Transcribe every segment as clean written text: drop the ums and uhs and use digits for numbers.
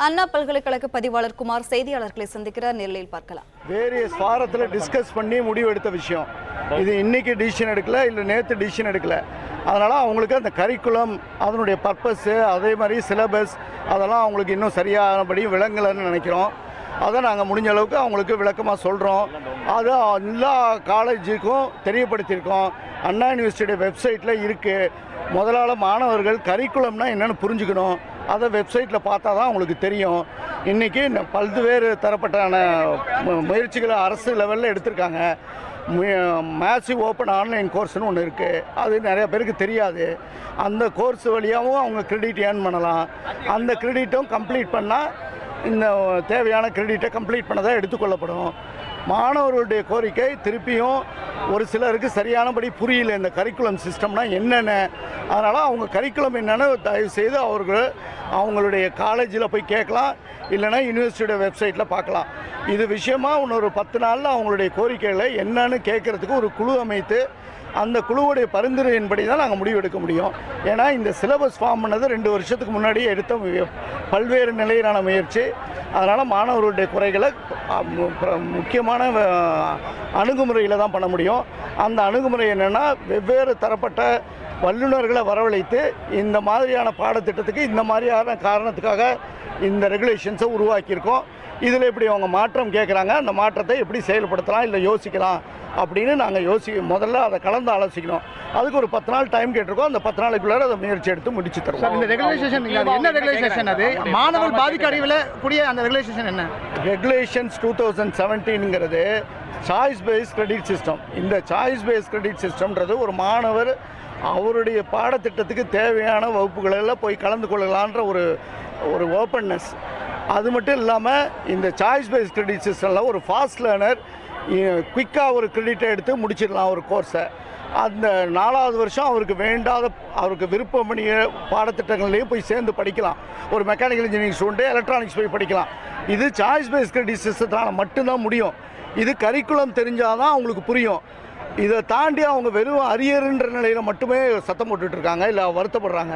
அண்ணா பல்கலைக்கழக பதிவாளர் குமார் செய்தியாளர்களை சந்திக்கிறார். நெல்லையில் பார்க்கலாம். வேரியஸ் ஃபாரத்தில் டிஸ்கஸ் பண்ணி முடிவு எடுத்த விஷயம் இது. இன்னைக்கு டிசிஷன் எடுக்கல, இல்லை நேற்று டிசிஷன் எடுக்கல. அதனால் அவங்களுக்கு அந்த கரிக்குலம், அதனுடைய பர்பஸ்ஸு, அதே மாதிரி சிலபஸ், அதெல்லாம் அவங்களுக்கு இன்னும் சரியானபடி விளங்கலைன்னு நினைக்கிறோம். அதை நாங்கள் முடிஞ்ச அளவுக்கு அவங்களுக்கு விளக்கமாக சொல்கிறோம். அதை எல்லா காலேஜுக்கும் தெரியப்படுத்தியிருக்கோம். அண்ணா யூனிவர்சிட்டி வெப்சைட்டில் இருக்குது. முதலாள மாணவர்கள் கரிக்குலம்னா என்னென்னு புரிஞ்சுக்கணும். அதை வெப்சைட்டில் பார்த்தா தான் அவங்களுக்கு தெரியும். இன்றைக்கி பல்வேறு தரப்பட்டான முயற்சிகளை அரசு லெவலில் எடுத்திருக்காங்க. மேசிவ் ஓப்பன் ஆன்லைன் கோர்ஸ்னு ஒன்று இருக்குது. அது நிறையா பேருக்கு தெரியாது. அந்த கோர்ஸ் வழியாகவும் அவங்க கிரெடிட் ஏர்ன் பண்ணலாம். அந்த கிரெடிட்டும் கம்ப்ளீட் பண்ணால் இந்த தேவையான கிரெடிட்டை கம்ப்ளீட் பண்ணதாக எடுத்துக்கொள்ளப்படும். மாணவர்களுடைய கோரிக்கை திருப்பியும் ஒரு சிலருக்கு சரியானபடி புரியல இந்த கரிக்குலம் சிஸ்டம்னா என்னென்ன. அதனால் அவங்க கரிக்குலம் என்னென்னு தயவுசெய்து அவங்களுடைய காலேஜில் போய் கேட்கலாம், இல்லைனா யூனிவர்சிட்டியோட வெப்சைட்டில் பார்க்கலாம். இது விஷயமாக இன்னொரு 10 நாளில் அவங்களுடைய கோரிக்கைகளை என்னன்னு கேட்குறதுக்கு ஒரு குழு அமைத்து அந்த குழுவுடைய பரிந்துரையின்படி தான் நாங்கள் முடிவு எடுக்க முடியும். ஏன்னா இந்த சிலபஸ் ஃபார்ம் பண்ணது 2 வருஷத்துக்கு முன்னாடியே எடுத்த பல்வேறு நிலையிலான முயற்சி. அதனால் மாணவர்களுடைய குறைகளை முக்கியமான அணுகுமுறையில் தான் பண்ண முடியும். அந்த அணுகுமுறை என்னென்னா, வெவ்வேறு தரப்பட்ட வல்லுநர்களை வரவழைத்து இந்த மாதிரியான பாடத்திட்டத்துக்கு இந்த மாதிரியான காரணத்துக்காக இந்த ரெகுலேஷன்ஸை உருவாக்கியிருக்கோம். இதில் எப்படி அவங்க மாற்றம் கேட்குறாங்க, அந்த மாற்றத்தை எப்படி செயல்படுத்தலாம், இல்லை யோசிக்கலாம் அப்படின்னு நாங்கள் முதல்ல அதை கலந்து ஆலோசிக்கணும். அதுக்கு ஒரு 10 நாள் டைம் கேட்டிருக்கோம். அந்த 10 நாளைக்குள்ளார அதை முயற்சி எடுத்து முடிச்சு தருவோம். இந்த ரெகுலேஷன் என்ன ரெகுலேஷன்? அது மாணவர் பாதிக்க அறிவில் கூடிய அந்த ரெகுலேஷன் என்ன? ரெகுலேஷன்ஸ் 2017ங்கிறது சாய்ஸ் பேஸ்ட் கிரெடிட் சிஸ்டம். இந்த சாய்ஸ் பேஸ்ட் கிரெடிட் சிஸ்டம்ன்றது ஒரு மாணவர் அவருடைய பாடத்திட்டத்துக்கு தேவையான வகுப்புகளெல்லாம் போய் கலந்து கொள்ளலான்ற ஒரு ஓப்பன்னஸ். அது மட்டும் இல்லாமல் இந்த சாய்ஸ் பேஸ்ட் கிரெடிட் சிஸ்டமில் ஒரு ஃபாஸ்ட் லேர்னர் குயிக்காக ஒரு கிரெடிட்டை எடுத்து முடிச்சிடலாம் ஒரு கோர்ஸை. அந்த 4வது வருஷம் அவருக்கு விருப்பமணிய பாடத்திட்டங்கள்லேயும் போய் சேர்ந்து படிக்கலாம். ஒரு மெக்கானிக்கல் இன்ஜினியரிங் ஸ்டூடெண்ட்டு எலக்ட்ரானிக்ஸ் போய் படிக்கலாம். இது சாய்ஸ் பேஸ்ட் கிரெடிட் சிஸ்டத்தால் மட்டும்தான் முடியும். இது கரிக்குலம் தெரிஞ்சால் தான் அவங்களுக்கு புரியும். இதை தாண்டி அவங்க வெறும் அரியர்ன்ற நிலையில் மட்டுமே சத்தம் போட்டுட்ருக்காங்க, இல்லை வருத்தப்படுறாங்க.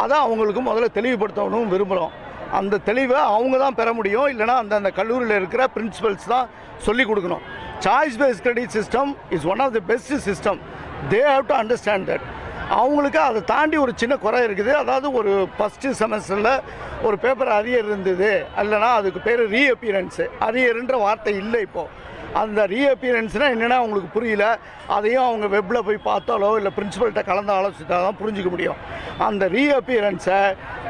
அதை அவங்களுக்கு முதல்ல தெளிவுபடுத்தணும்னு விரும்புகிறோம். அந்த தெளிவை அவங்க தான் பெற முடியும், இல்லைனா அந்த கல்லூரியில் இருக்கிற பிரின்சிபல்ஸ் தான் சொல்லிக் கொடுக்கணும். Choice based credit system is one of the best system. They have to understand that. அவங்களுக்கு அதை தாண்டி ஒரு சின்ன குறை இருக்குது. அதாவது ஒரு ஃபஸ்ட்டு செமஸ்டரில் ஒரு பேப்பர் அரியர் இருந்தது, இல்லைனா அதுக்கு பேர் ரீஅப்பியரன்ஸு. அரியர்ன்ற வார்த்தை இல்லை இப்போது. அந்த ரீஅப்பியரன்ஸ்னால் என்னென்னா அவங்களுக்கு புரியல. அதையும் அவங்க வெப்பில் போய் பார்த்தாலோ இல்லை பிரின்சிபல்கிட்ட கலந்து ஆலோசித்தால் தான் புரிஞ்சிக்க முடியும். அந்த ரீஅப்பியரன்ஸை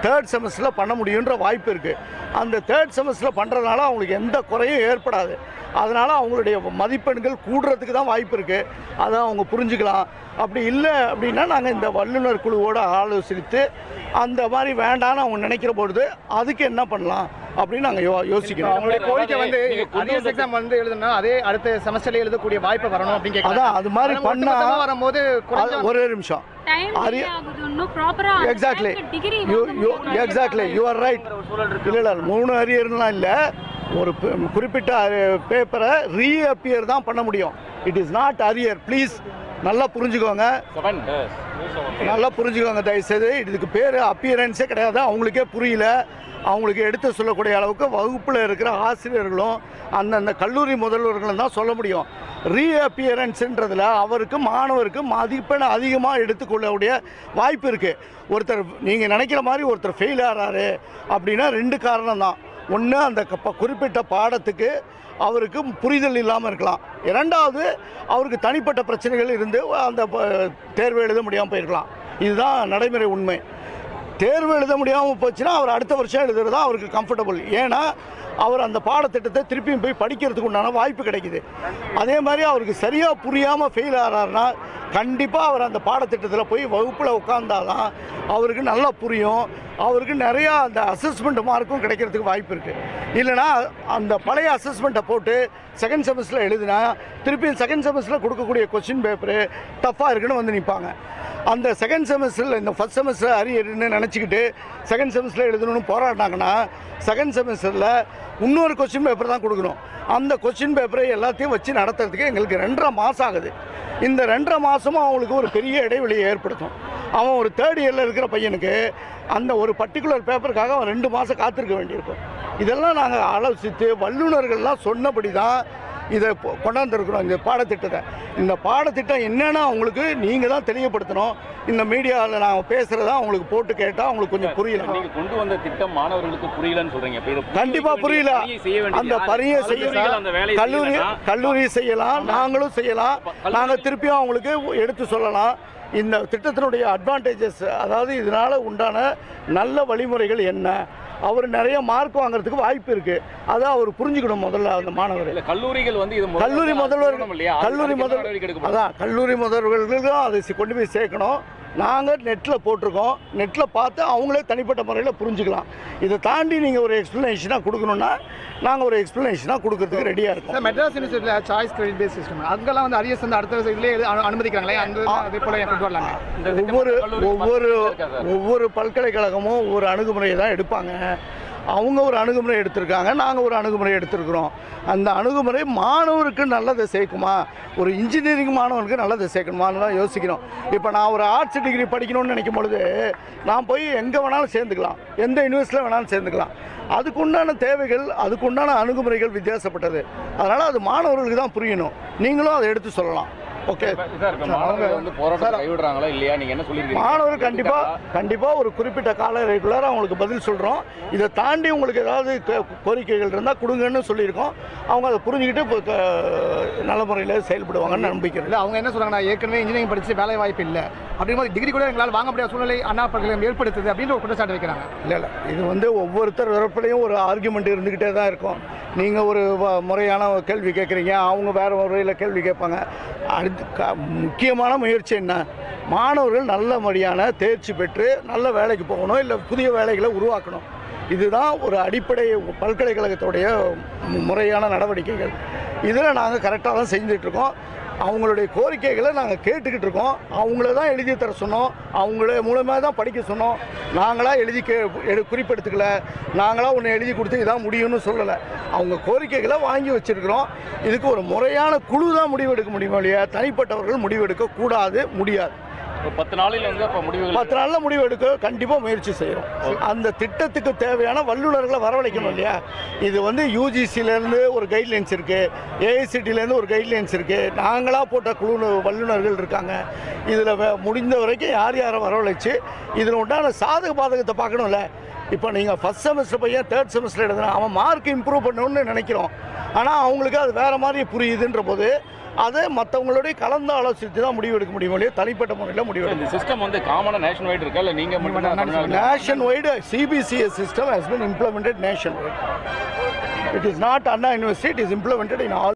3rd செமஸ்டரில் பண்ண முடியுன்ற வாய்ப்பு இருக்குது. அந்த 3rd செமஸ்டரில் பண்ணுறதுனால அவங்களுக்கு எந்த குறையும் ஏற்படாது. அதனால் அவங்களுடைய மதிப்பெண்கள் கூடுறதுக்கு தான் வாய்ப்பு இருக்குது. அதை அவங்க புரிஞ்சுக்கலாம். அப்படி இல்லை அப்படின்னா நாங்கள் இந்த வல்லுநர் குழுவோடு ஆலோசித்து அந்த மாதிரி வேண்டான்னு அவங்க நினைக்கிற பொழுது அதுக்கு என்ன பண்ணலாம் அப்படின்னு நாங்கள் யோசிக்கிறோம். அவங்களுடைய கோரிக்கை அட்வான்ஸ் எக்ஸாம் எழுதுனா அதே அடுத்த செமஸ்டர்ல எழுதக்கூடிய வாய்ப்பு வரணும் அப்படின்னு கேட்கலாம். அதான் அது மாதிரி பண்ணால் வரும்போது ஒரே நிமிஷம். Exactly you are right. இல்லை 3 அரியர்லாம் இல்லை. ஒரு குறிப்பிட்ட பேப்பரை ரீஅப்பியர் தான் பண்ண முடியும். It is not arrear. Please நல்லா புரிஞ்சுக்கோங்க, தயவுசெய்து. இதுக்கு பேர் அப்பியரன்ஸே கிடையாது. அவங்களுக்கே புரியல. அவங்களுக்கு எடுத்து சொல்லக்கூடிய அளவுக்கு வகுப்பில் இருக்கிற ஆசிரியர்களும் அந்தந்த கல்லூரி முதல்வர்களும் தான் சொல்ல முடியும். ரீஅப்பியரன்ஸுன்றதில் அவருக்கு மாணவருக்கு மதிப்பெண் அதிகமாக எடுத்துக்கொள்ளக்கூடிய வாய்ப்பு இருக்குது. ஒருத்தர் நீங்கள் நினைக்கிற மாதிரி ஒருத்தர் ஃபெயில் ஆகிறாரு அப்படின்னா 2 காரணம் தான். ஒன்று, அந்த குறிப்பிட்ட பாடத்துக்கு அவருக்கு புரிதல் இல்லாமல் இருக்கலாம். 2வது, அவருக்கு தனிப்பட்ட பிரச்சனைகள் இருந்து அந்த தேர்வு எழுத முடியாமல் போயிருக்கலாம். இதுதான் நடைமுறை உண்மை. தேர்வு எழுத முடியாமல் போச்சுன்னா அவர் அடுத்த வருஷம் எழுதுறது தான் அவருக்கு கம்ஃபர்டபுள். ஏன்னா அவர் அந்த பாடத்திட்டத்தை திருப்பியும் போய் படிக்கிறதுக்கு உண்டான வாய்ப்பு கிடைக்குது. அதே மாதிரி அவருக்கு சரியாக புரியாமல் ஃபெயில் ஆகிறாருன்னா கண்டிப்பாக அவர் அந்த பாடத்திட்டத்தில் போய் வகுப்பில் உட்கார்ந்தாதான் அவருக்கு நல்லா புரியும். அவருக்கு நிறையா அந்த அசஸ்மெண்ட் மார்க்கும் கிடைக்கிறதுக்கு வாய்ப்பு இருக்குது. இல்லைனா அந்த பழைய அசஸ்மெண்ட்டை போட்டு 2nd செமஸ்டரில் எழுதினா திருப்பியும் 2nd செமஸ்டரில் கொடுக்கக்கூடிய கொஸ்டின் பேப்பரு டஃப்பாக இருக்குன்னு வந்து நிற்பாங்க. அந்த 2nd செமஸ்டரில் இந்த 1st செமஸ்டர் அரியர்னு நினச்சிக்கிட்டு 2nd செமஸ்டரில் எழுதணும்னு போராடினாங்கன்னா 2nd செமஸ்டரில் இன்னொரு கொஸ்டின் பேப்பர் தான் கொடுக்கணும். அந்த கொஸ்டின் பேப்பரை எல்லாத்தையும் வச்சு நடத்துறதுக்கு எங்களுக்கு 2.5 மாதம் ஆகுது. இந்த 2.5 மாதமும் அவங்களுக்கு ஒரு பெரிய இடைவெளியை ஏற்படுத்தும். அவன் ஒரு தேர்ட் இயரில் இருக்கிற பையனுக்கு அந்த ஒரு பர்டிகுலர் பேப்பருக்காக அவன் 2 மாதம் காத்திருக்க வேண்டியிருக்கும். இதெல்லாம் நாங்கள் ஆலோசித்து வல்லுநர்கள்லாம் சொன்னபடி தான் இதை கொண்டாந்துருக்குறோம். இந்த பாடத்திட்டத்தை, இந்த பாடத்திட்டம் என்னென்னா அவங்களுக்கு நீங்கள் தான் தெளிவுபடுத்தணும். இந்த மீடியாவில் நாங்கள் பேசுகிறதா அவங்களுக்கு போட்டு கேட்டால் அவங்களுக்கு கொஞ்சம் புரியல. நீங்கள் கொண்டு வந்த திட்டம் மாணவர்களுக்கு புரியலன்னு சொல்கிறீங்க. கண்டிப்பாக புரியல. அந்த பணியை கல்லூரி செய்யலாம், நாங்களும் செய்யலாம். நாங்கள் திருப்பியும் அவங்களுக்கு எடுத்து சொல்லலாம். இந்த திட்டத்தினுடைய அட்வான்டேஜஸ், அதாவது இதனால் உண்டான நல்ல வழிமுறைகள் என்ன, அவர் நிறைய மார்க் வாங்குறதுக்கு வாய்ப்பு இருக்கு. அதை அவர் புரிஞ்சுக்கணும். முதல்ல அந்த மாணவர் கல்லூரிகள் வந்து கல்லூரி முதல்வர்களுக்கும் அதை கொண்டு போய் சேர்க்கணும். நாங்கள் நெட்டில் போட்டிருக்கோம். நெட்டில் பார்த்து அவங்களே தனிப்பட்ட முறையில் புரிஞ்சுக்கலாம். இதை தாண்டி நீங்கள் ஒரு எக்ஸ்ப்ளனேஷனாக கொடுக்கணுன்னா நாங்கள் ஒரு எக்ஸ்ப்ளனேஷனாக கொடுக்கறதுக்கு ரெடியாக இருக்கோம். மெட்ராஸ் யூனிவர்சிட்டியில் சாய்ஸ் கிரெடிட் பேஸ் சிஸ்டம், அங்கெல்லாம் வந்து அரியர்ஸ் வந்து அடுத்த இதுலேயே அனுமதிக்கிறாங்களே, அந்த அதே போல கொண்டு வரலாங்க. ஒவ்வொரு பல்கலைக்கழகமும் ஒவ்வொரு அணுகுமுறையை தான் எடுப்பாங்க. அவங்க ஒரு அணுகுமுறை எடுத்திருக்காங்க, நாங்கள் ஒரு அணுகுமுறை எடுத்திருக்கிறோம். அந்த அணுகுமுறை மாணவருக்கு நல்லதை சேர்க்குமா, ஒரு இன்ஜினியரிங் மாணவனுக்கு நல்லதை சேர்க்கணுமான்னு தான் யோசிக்கிறோம். இப்போ நான் ஒரு ஆர்ட்ஸ் டிகிரி படிக்கணும்னு நினைக்கும் பொழுது நான் போய் எங்கே வேணாலும் சேர்ந்துக்கலாம், எந்த யூனிவர்சிட்டியில் வேணாலும் சேர்ந்துக்கலாம். அதுக்குண்டான தேவைகள், அதுக்குண்டான அணுகுமுறைகள் வித்தியாசப்பட்டது. அதனால் அது மாணவர்களுக்கு தான் புரியணும். நீங்களும் அதை எடுத்து சொல்லலாம். ஓகே, மாணவர் கண்டிப்பாக ஒரு குறிப்பிட்ட காலவரைக்குள்ளார அவங்களுக்கு பதில் சொல்கிறோம். இதை தாண்டி உங்களுக்கு ஏதாவது கோரிக்கைகள் இருந்தால் கொடுங்கன்னு சொல்லியிருக்கோம். அவங்க அதை புரிஞ்சுக்கிட்டு இப்போ நல்ல முறையில் செயல்படுவாங்கன்னு நம்பிக்கிறேன். இல்லை, அவங்க என்ன சொல்கிறாங்கன்னா, ஏற்கனவே இன்ஜினியரிங் படித்து வேலை வாய்ப்பு இல்லை அப்படிங்கும்போது டிகிரி கூட எங்களால் வாங்க முடியாத சூழ்நிலை அண்ணா பல்கலைக்கழகம் ஏற்படுத்துது அப்படின்னு ஒரு குற்றச்சாட்டு வைக்கிறாங்க. இல்லை, இது வந்து ஒவ்வொருத்தர் தரப்புலையும் ஒரு ஆர்குமெண்ட் இருந்துக்கிட்டே தான் இருக்கும். நீங்கள் ஒரு முறையான கேள்வி கேட்குறீங்க, அவங்க வேறு முறையில் கேள்வி கேட்பாங்க. அடுத்து முக்கியமான முயற்சி என்ன, மாணவர்கள் நல்ல முறையான தேர்ச்சி பெற்று நல்ல வேலைக்கு போகணும், இல்லை புதிய வேலைகளை உருவாக்கணும். இதுதான் ஒரு அடிப்படை பல்கலைக்கழகத்துடைய முறையான நடவடிக்கைகள். இதில் நாங்கள் கரெக்டாக தான் செஞ்சிட்ருக்கோம். அவங்களுடைய கோரிக்கைகளை நாங்கள் கேட்டுக்கிட்டு இருக்கோம். அவங்கள தான் எழுதி தர சொன்னோம், அவங்கள மூலமாக தான் படிக்க சொன்னோம். நாங்களாக எழுதி குறிப்பெடுத்துக்கல, நாங்களாக ஒன்று எழுதி கொடுத்து இதான் முடியும்னு சொல்லலை. அவங்க கோரிக்கைகளை வாங்கி வச்சுருக்கிறோம். இதுக்கு ஒரு முறையான குழு தான் முடிவெடுக்க முடியுமோ இல்லையா, தனிப்பட்டவர்கள் முடிவெடுக்கக்கூடாது, முடியாது. 10 நாளில் வந்து அப்போ 10 நாளில் முடிவு எடுக்க கண்டிப்பாக முயற்சி செய்கிறோம். அந்த திட்டத்துக்கு தேவையான வல்லுநர்களை வரவழைக்கணும் இல்லையா. இது வந்து யூஜிசிலேருந்து ஒரு கைட்லைன்ஸ் இருக்குது, ஏஐசிடிலேருந்து ஒரு கைட்லைன்ஸ் இருக்குது, நாங்களாக போட்ட குழு வல்லுநர்கள் இருக்காங்க. இதில் முடிந்த வரைக்கும் யார் யாரை வரவழைச்சு இதில் உண்டான சாதக பாதகத்தை பார்க்கணும்ல. இப்போ நீங்கள் ஃபஸ்ட் செமஸ்டர் பையன் 3rd செமஸ்டர் எழுதுனா அவன் மார்க் இம்ப்ரூவ் பண்ணணும்னு நினைக்கிறோம். ஆனால் அவங்களுக்கு அது வேறு மாதிரி புரியுதுன்ற போது அதை மற்றவங்களோட கலந்து ஆலோசித்து தான் முடிவு எடுக்க முடியும் இல்லையா, தனிப்பட்ட முறையில் முடிவு எடுக்க. சிஸ்டம் வந்து காமனாக நேஷன் வைட் இருக்கா, இல்லை நீங்கள் மட்டும்? Nation wide CBCS system has been implemented nationwide. It is not Anna University, it is implemented in all.